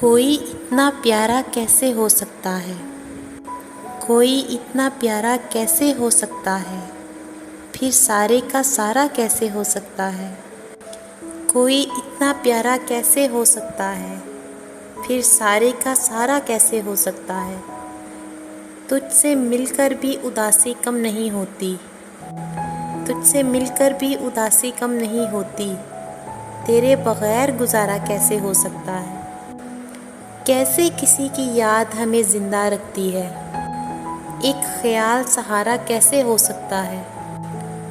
कोई इतना प्यारा कैसे हो सकता है? कोई इतना प्यारा कैसे हो सकता है? फिर सारे का सारा कैसे हो सकता है? कोई इतना प्यारा कैसे हो सकता है? फिर सारे का सारा कैसे हो सकता है? तुझसे मिलकर भी उदासी कम नहीं होती। तुझसे मिलकर भी उदासी कम नहीं होती। तेरे बगैर गुजारा कैसे हो सकता है? कैसे किसी की याद हमें ज़िंदा रखती है? एक ख़याल सहारा कैसे हो सकता है?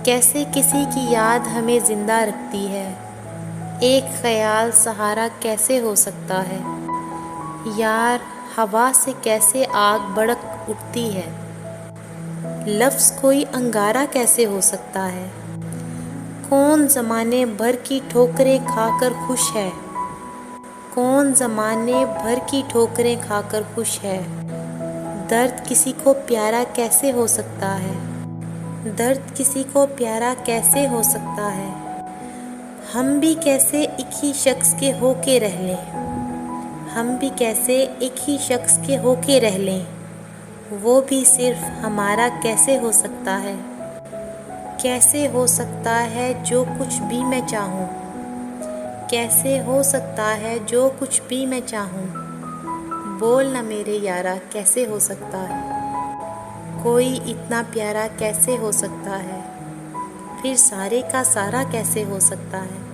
कैसे किसी की याद हमें ज़िंदा रखती है? एक ख़याल सहारा कैसे हो सकता है? यार, हवा से कैसे आग भड़क उठती है? लफ्ज़ कोई अंगारा कैसे हो सकता है? कौन ज़माने भर की ठोकरें खाकर खुश है? कौन ज़माने भर की ठोकरें खाकर खुश है? दर्द किसी को प्यारा कैसे हो सकता है? दर्द किसी को प्यारा कैसे हो सकता है? हम भी कैसे एक ही शख्स के होके रह लें? हम भी कैसे एक ही शख्स के होके रह लें? वो भी सिर्फ हमारा कैसे हो सकता है? कैसे हो सकता है जो कुछ भी मैं चाहूँ? कैसे हो सकता है जो कुछ भी मैं चाहूँ? बोल ना मेरे यारा, कैसे हो सकता है? कोई इतना प्यारा कैसे हो सकता है? फिर सारे का सारा कैसे हो सकता है?